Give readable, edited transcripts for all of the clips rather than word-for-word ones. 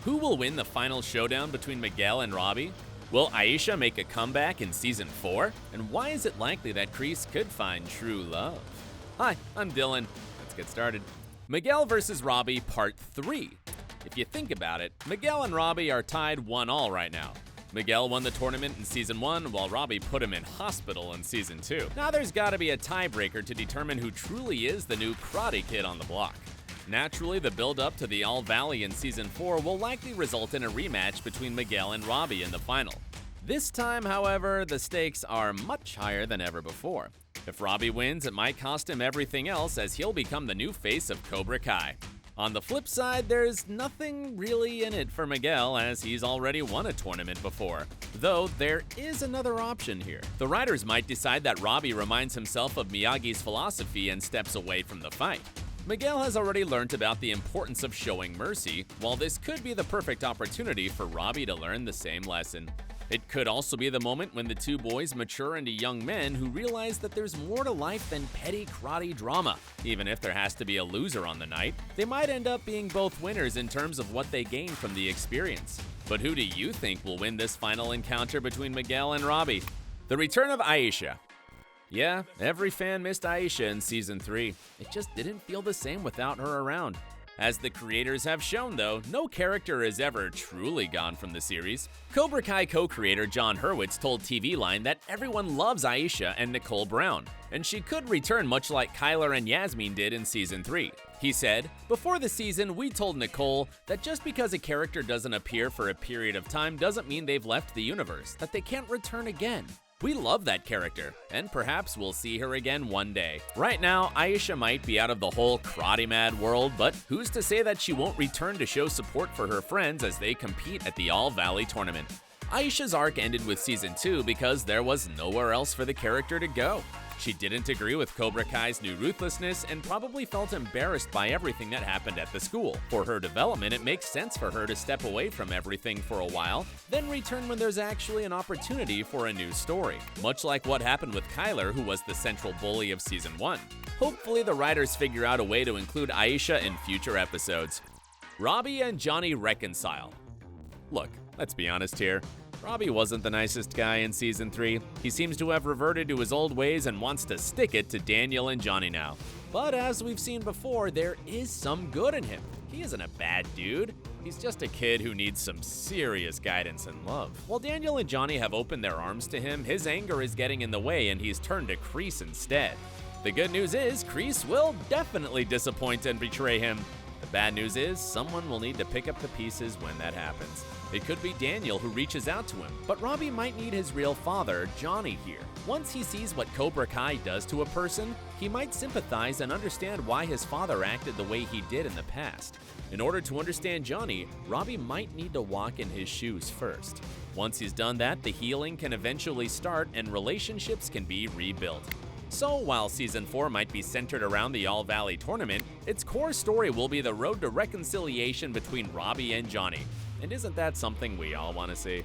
Who will win the final showdown between Miguel and Robbie? Will Aisha make a comeback in Season 4? And why is it likely that Crease could find true love? Hi, I'm Dylan. Let's get started. Miguel vs. Robbie Part 3. If you think about it, Miguel and Robbie are tied 1-1 right now. Miguel won the tournament in Season 1, while Robbie put him in hospital in Season 2. Now there's gotta be a tiebreaker to determine who truly is the new karate kid on the block. Naturally, the build-up to the All Valley in Season 4 will likely result in a rematch between Miguel and Robbie in the final. This time, however, the stakes are much higher than ever before. If Robbie wins, it might cost him everything else, as he'll become the new face of Cobra Kai. On the flip side, there's nothing really in it for Miguel, as he's already won a tournament before. Though, there is another option here. The writers might decide that Robbie reminds himself of Miyagi's philosophy and steps away from the fight. Miguel has already learned about the importance of showing mercy, while this could be the perfect opportunity for Robbie to learn the same lesson. It could also be the moment when the two boys mature into young men who realize that there's more to life than petty karate drama. Even if there has to be a loser on the night, they might end up being both winners in terms of what they gain from the experience. But who do you think will win this final encounter between Miguel and Robbie? The return of Aisha. Yeah, every fan missed Aisha in Season 3. It just didn't feel the same without her around. As the creators have shown though, no character has ever truly gone from the series. Cobra Kai co-creator John Hurwitz told TV Line that everyone loves Aisha and Nicole Brown, and she could return much like Kyler and Yasmin did in Season 3. He said, "Before the season, we told Nicole that just because a character doesn't appear for a period of time doesn't mean they've left the universe, that they can't return again. We love that character, and perhaps we'll see her again one day. Right now, Aisha might be out of the whole karate mad world, but who's to say that she won't return to show support for her friends as they compete at the All Valley tournament?" Aisha's arc ended with Season 2 because there was nowhere else for the character to go. She didn't agree with Cobra Kai's new ruthlessness and probably felt embarrassed by everything that happened at the school. For her development, it makes sense for her to step away from everything for a while, then return when there's actually an opportunity for a new story. Much like what happened with Kyler, who was the central bully of Season 1. Hopefully the writers figure out a way to include Aisha in future episodes. Robbie and Johnny reconcile. Look, let's be honest here. Robbie wasn't the nicest guy in Season 3. He seems to have reverted to his old ways and wants to stick it to Daniel and Johnny now. But as we've seen before, there is some good in him. He isn't a bad dude. He's just a kid who needs some serious guidance and love. While Daniel and Johnny have opened their arms to him, his anger is getting in the way and he's turned to Crease instead. The good news is, Crease will definitely disappoint and betray him. The bad news is, someone will need to pick up the pieces when that happens. It could be Daniel who reaches out to him, but Robbie might need his real father, Johnny, here. Once he sees what Cobra Kai does to a person, he might sympathize and understand why his father acted the way he did in the past. In order to understand Johnny, Robbie might need to walk in his shoes first. Once he's done that, the healing can eventually start and relationships can be rebuilt. So while Season 4 might be centered around the All Valley tournament, its core story will be the road to reconciliation between Robbie and Johnny. And isn't that something we all want to see?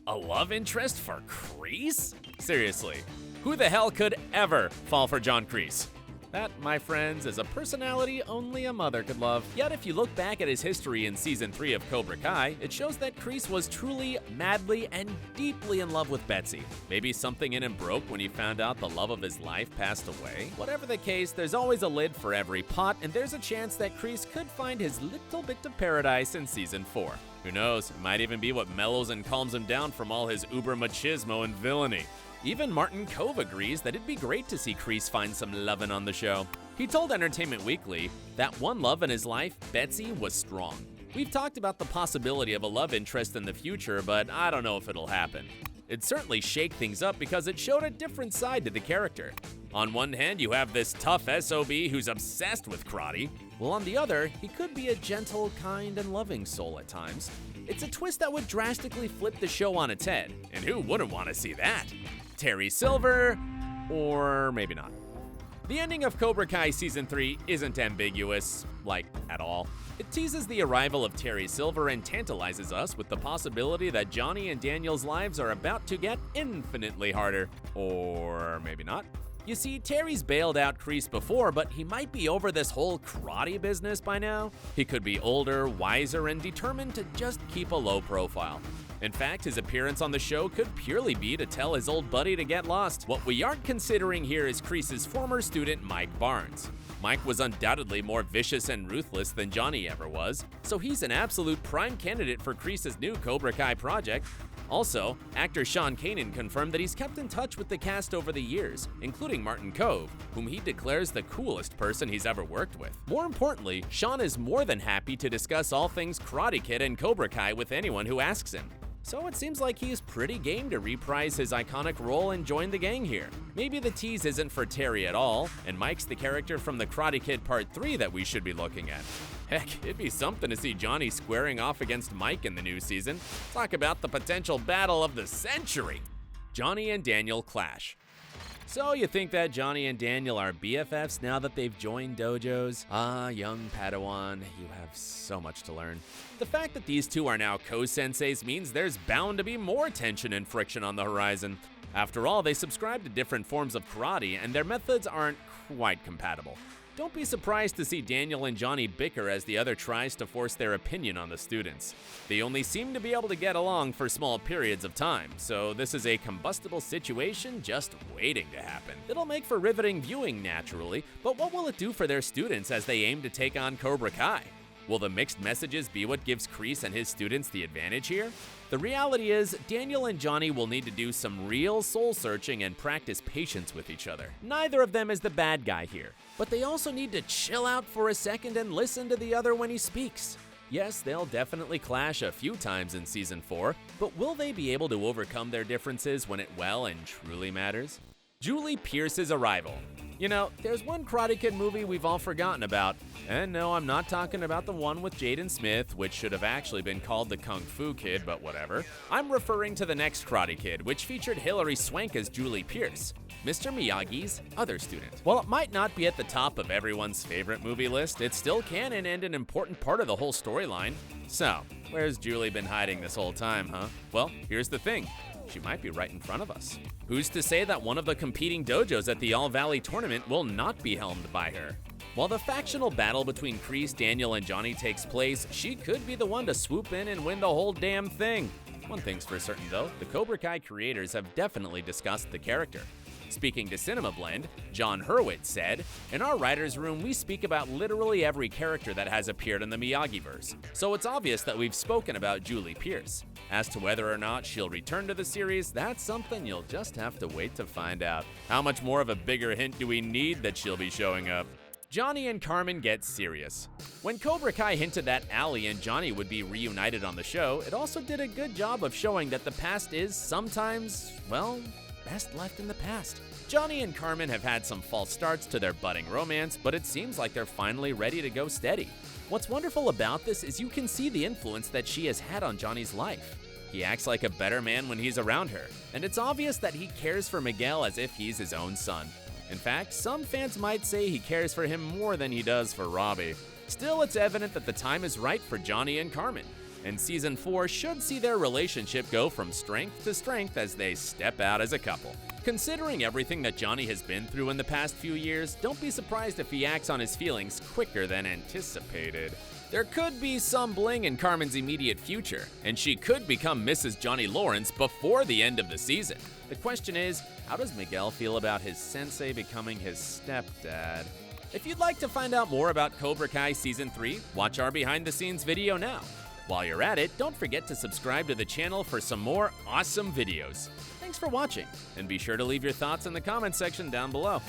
A love interest for Crease? Seriously, who the hell could ever fall for John Kreese? That, my friends, is a personality only a mother could love. Yet if you look back at his history in Season 3 of Cobra Kai, it shows that Crease was truly, madly, and deeply in love with Betsy. Maybe something in him broke when he found out the love of his life passed away? Whatever the case, there's always a lid for every pot, and there's a chance that Crease could find his little bit of paradise in Season 4. Who knows, it might even be what mellows and calms him down from all his uber machismo and villainy. Even Martin Kove agrees that it'd be great to see Crease find some lovin' on the show. He told Entertainment Weekly that one love in his life, Betsy, was strong. We've talked about the possibility of a love interest in the future, but I don't know if it'll happen. It'd certainly shake things up because it showed a different side to the character. On one hand, you have this tough SOB who's obsessed with karate, while on the other, he could be a gentle, kind, and loving soul at times. It's a twist that would drastically flip the show on its head, and who wouldn't want to see that? Terry Silver, or maybe not. The ending of Cobra Kai Season 3 isn't ambiguous, like, at all. It teases the arrival of Terry Silver and tantalizes us with the possibility that Johnny and Daniel's lives are about to get infinitely harder. Or maybe not. You see, Terry's bailed out Crease before, but he might be over this whole karate business by now. He could be older, wiser, and determined to just keep a low profile. In fact, his appearance on the show could purely be to tell his old buddy to get lost. What we aren't considering here is Crease's former student, Mike Barnes. Mike was undoubtedly more vicious and ruthless than Johnny ever was, so he's an absolute prime candidate for Crease's new Cobra Kai project. Also, actor Sean Kanan confirmed that he's kept in touch with the cast over the years, including Martin Kove, whom he declares the coolest person he's ever worked with. More importantly, Sean is more than happy to discuss all things Karate Kid and Cobra Kai with anyone who asks him. So it seems like he's pretty game to reprise his iconic role and join the gang here. Maybe the tease isn't for Terry at all, and Mike's the character from the Karate Kid Part 3 that we should be looking at. Heck, it'd be something to see Johnny squaring off against Mike in the new season. Talk about the potential battle of the century! Johnny and Daniel clash. So you think that Johnny and Daniel are BFFs now that they've joined dojos? Ah, young Padawan, you have so much to learn. The fact that these two are now co-senseis means there's bound to be more tension and friction on the horizon. After all, they subscribe to different forms of karate, and their methods aren't quite compatible. Don't be surprised to see Daniel and Johnny bicker as the other tries to force their opinion on the students. They only seem to be able to get along for small periods of time, so this is a combustible situation just waiting to happen. It'll make for riveting viewing naturally, but what will it do for their students as they aim to take on Cobra Kai? Will the mixed messages be what gives Crease and his students the advantage here? The reality is, Daniel and Johnny will need to do some real soul-searching and practice patience with each other. Neither of them is the bad guy here, but they also need to chill out for a second and listen to the other when he speaks. Yes, they'll definitely clash a few times in Season 4, but will they be able to overcome their differences when it well and truly matters? Julie Pierce's arrival. You know, there's one Karate Kid movie we've all forgotten about. And no, I'm not talking about the one with Jaden Smith, which should have actually been called the Kung Fu Kid, but whatever. I'm referring to the next Karate Kid, which featured Hilary Swank as Julie Pierce, Mr. Miyagi's other student. While it might not be at the top of everyone's favorite movie list, it's still canon and an important part of the whole storyline. So, where's Julie been hiding this whole time, huh? Well, here's the thing. She might be right in front of us. Who's to say that one of the competing dojos at the All Valley tournament will not be helmed by her? While the factional battle between Crease, Daniel, and Johnny takes place, she could be the one to swoop in and win the whole damn thing. One thing's for certain though, the Cobra Kai creators have definitely discussed the character. Speaking to Cinema Blend, John Hurwitz said, "In our writer's room, we speak about literally every character that has appeared in the Miyagi-verse, so it's obvious that we've spoken about Julie Pierce. As to whether or not she'll return to the series, that's something you'll just have to wait to find out. How much more of a bigger hint do we need that she'll be showing up?" Johnny and Carmen get serious. When Cobra Kai hinted that Ali and Johnny would be reunited on the show, it also did a good job of showing that the past is sometimes, well, best left in the past. Johnny and Carmen have had some false starts to their budding romance, but it seems like they're finally ready to go steady. What's wonderful about this is you can see the influence that she has had on Johnny's life. He acts like a better man when he's around her, and it's obvious that he cares for Miguel as if he's his own son. In fact, some fans might say he cares for him more than he does for Robbie. Still, it's evident that the time is right for Johnny and Carmen, and Season 4 should see their relationship go from strength to strength as they step out as a couple. Considering everything that Johnny has been through in the past few years, don't be surprised if he acts on his feelings quicker than anticipated. There could be some bling in Carmen's immediate future, and she could become Mrs. Johnny Lawrence before the end of the season. The question is, how does Miguel feel about his sensei becoming his stepdad? If you'd like to find out more about Cobra Kai Season 3, watch our behind-the-scenes video now. While you're at it, don't forget to subscribe to the channel for some more awesome videos. Thanks for watching, and be sure to leave your thoughts in the comment section down below.